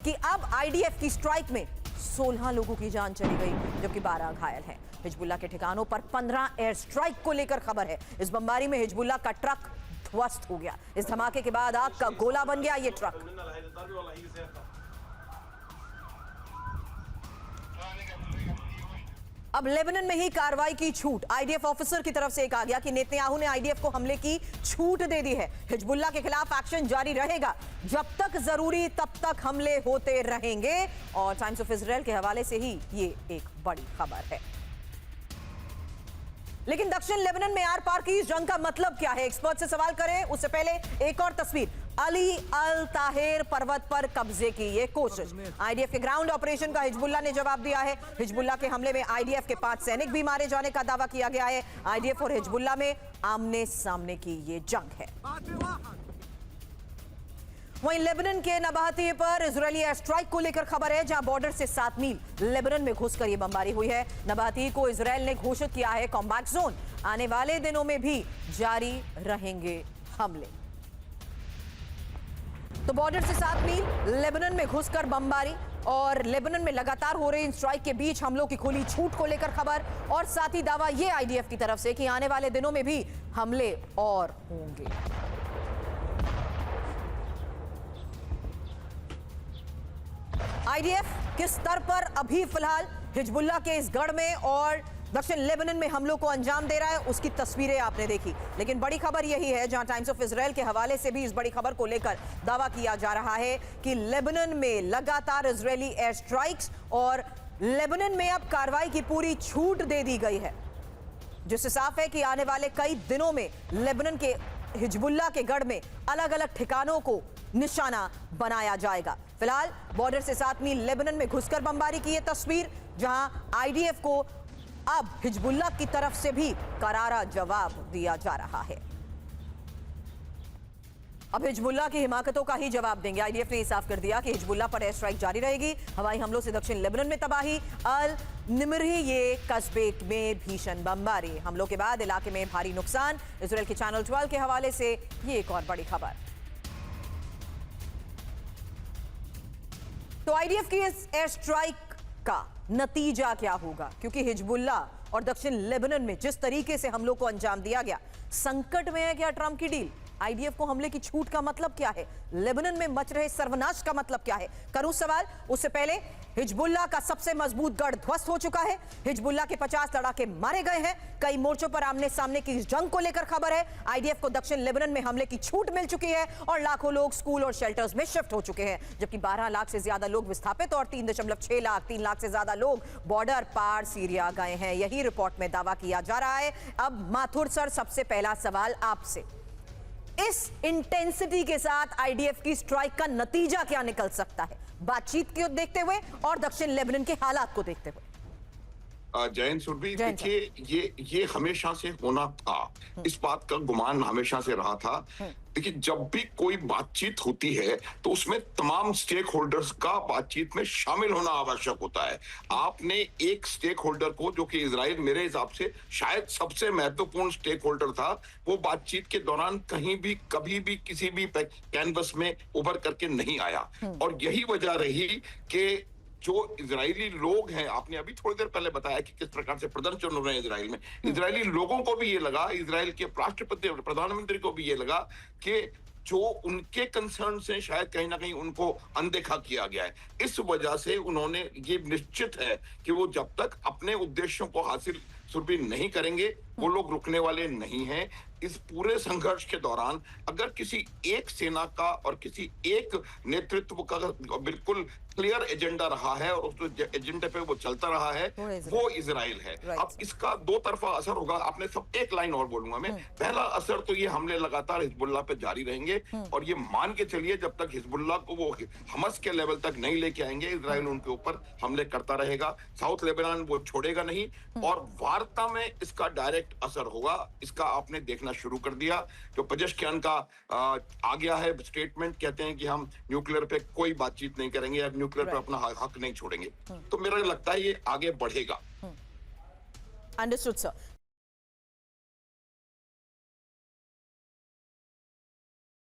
कि अब आईडीएफ की स्ट्राइक में 16 लोगों की जान चली गई जबकि 12 घायल हैं। हिजबुल्लाह के ठिकानों पर 15 एयर स्ट्राइक को लेकर खबर है। इस बमबारी में हिजबुल्लाह का ट्रक ध्वस्त हो गया। इस धमाके के बाद आग का गोला बन गया ये ट्रक। अब लेबनान में ही कार्रवाई की छूट। आईडीएफ ऑफिसर की तरफ से एक आ गया कि नेतन्याहू ने आईडीएफ को हमले की छूट दे दी है। हिजबुल्लाह के खिलाफ एक्शन जारी रहेगा, जब तक जरूरी तब तक हमले होते रहेंगे। और टाइम्स ऑफ इजराइल के हवाले से ही ये एक बड़ी खबर है। लेकिन दक्षिण लेबनान में आर पार की इस जंग का मतलब क्या है, एक्सपर्ट से सवाल करें उससे पहले एक और तस्वीर। अली अल ताहिर पर्वत पर कब्जे की ये कोशिश। आईडीएफ के ग्राउंड ऑपरेशन का हिजबुल्लाह ने जवाब दिया है। हिजबुल्लाह के हमले में आईडीएफ के 5 सैनिक भी मारे जाने का दावा किया गया है। आईडीएफ और हिजबुल्लाह में आमने सामने की ये जंग है। वहीं लेबनान के नबाहती पर इजरायली एयर स्ट्राइक को लेकर खबर है, जहां बॉर्डर से 7 मील लेबनान में घुसकर यह बमबारी हुई है। नबाहती को इजरायल ने घोषित किया है कॉम्बैट जोन। आने वाले दिनों में भी जारी रहेंगे हमले। तो बॉर्डर से 7 मील लेबनान में घुसकर बमबारी और लेबनान में लगातार हो रही स्ट्राइक के बीच हमलों की खुली छूट को लेकर खबर, और साथ ही दावा यह आईडीएफ की तरफ से कि आने वाले दिनों में भी हमले और होंगे। आईडीएफ किस स्तर पर अभी फिलहाल हिजबुल्लाह के इस गढ़ में और दक्षिण लेबनान में हमलों को अंजाम दे रहा है, उसकी तस्वीरें आपने देखी। लेकिन बड़ी खबर यही है, जहां टाइम्स ऑफ इजराइल के हवाले से भी इस बड़ी खबर को लेकर दावा किया जा रहा है कि लेबनान में लगातार इजरायली एयर स्ट्राइक्स और लेबनान में अब कार्रवाई की पूरी छूट दे दी गई है, जिससे साफ है कि आने वाले कई दिनों में लेबनान के हिजबुल्लाह के गढ़ में अलग अलग ठिकानों को निशाना बनाया जाएगा। फिलहाल बॉर्डर से 7 मील लेबनान में घुसकर बमबारी की यह तस्वीर, जहां आईडीएफ को अब हिजबुल्लाह की तरफ से भी करारा जवाब दिया जा रहा है। अब हिजबुल्लाह की हिमाकतों का ही जवाब देंगे। आईडीएफ ने साफ कर दिया कि हिजबुल्लाह पर एयर स्ट्राइक जारी रहेगी। हवाई हमलों से दक्षिण लेबनान में तबाही। अल निमरी ये कस्बे में भीषण बमबारी। हमलों के बाद इलाके में भारी नुकसान। इजरायल के चैनल 12 के हवाले से ये एक और बड़ी खबर। तो आईडीएफ की इस एयर स्ट्राइक का नतीजा क्या होगा, क्योंकि हिजबुल्लाह और दक्षिण लेबनान में जिस तरीके से हमलों को अंजाम दिया गया, संकट में है क्या ट्रंप की डील? आईडीएफ को हमले की छूट का मतलब क्या है? लेबनान में मच रहे सर्वनाश का मतलब क्या है? करूं सवाल उससे पहले, हिजबुल्लाह का सबसे मजबूत गढ़ ध्वस्त हो चुका है। हिजबुल्लाह के 50 लड़ाके मारे गए हैं। कई मोर्चों पर आमने सामने की इस जंग को लेकर खबर है। आईडीएफ को दक्षिण लेबनान में हमले की छूट मिल चुकी है और लाखों लोग स्कूल और शेल्टर्स में शिफ्ट हो चुके हैं, जबकि 12 लाख से ज्यादा लोग विस्थापित और 3 लाख से ज्यादा लोग बॉर्डर पार सीरिया गए हैं। यही रिपोर्ट में दावा किया जा रहा है। अब माथुर सर, सबसे पहला सवाल आपसे, इस इंटेंसिटी के साथ आईडीएफ की स्ट्राइक का नतीजा क्या निकल सकता है, बातचीत को देखते हुए और दक्षिण लेबनान के हालात को देखते हुए? जयंत सुरभि, देखिए ये हमेशा से होना था, इस बात का गुमान हमेशा से रहा था। देखिए, जब भी कोई बातचीत होती है तो उसमें तमाम स्टेक होल्डर्स का बातचीत में शामिल होना आवश्यक होता है। आपने एक स्टेक होल्डर को, जो कि इजराइल मेरे हिसाब से शायद सबसे महत्वपूर्ण स्टेक होल्डर था, वो बातचीत के दौरान कहीं भी कभी भी किसी भी कैनवस में उभर करके नहीं आया। और यही वजह रही कि जो इजरायली लोग हैं, आपने अभी थोड़ी देर पहले बताया कि किस प्रकार से प्रदर्शन हो रहे हैं इजराइल में, इजरायली लोगों को भी ये लगा, इजराइल के राष्ट्रपति और प्रधानमंत्री को भी ये लगा कि जो उनके कंसर्न से शायद कहीं ना कहीं उनको अनदेखा किया गया है। इस वजह से उन्होंने, ये निश्चित है कि वो जब तक अपने उद्देश्यों को हासिल सुरभि नहीं करेंगे, वो लोग रुकने वाले नहीं हैं। इस पूरे संघर्ष के दौरान अगर किसी एक सेना का और किसी एक नेतृत्व का बिल्कुल क्लियर एजेंडा रहा है और उस एजेंडे पे वो चलता रहा है, वो इजराइल है। अब इसका दो तरफा असर होगा। आपने सब, एक लाइन और बोलूंगा मैं। पहला असर तो ये हमले लगातार हिजबुल्लाह पे जारी रहेंगे और ये मान के चलिए जब तक हिजबुल्लाह को वो हमस के लेवल तक नहीं लेके आएंगे, इजराइल उनके ऊपर हमले करता रहेगा। साउथ लेबनान वो छोड़ेगा नहीं और वार्ता में इसका डायरेक्ट असर होगा। इसका आपने देखना शुरू कर दिया। जो पेजेश्कियान का आ गया है स्टेटमेंट, कहते हैं कि हम न्यूक्लियर पे कोई बातचीत नहीं करेंगे या न्यूक्लियर पे अपना हक नहीं छोड़ेंगे। तो मेरा लगता है ये आगे बढ़ेगा। Understood sir.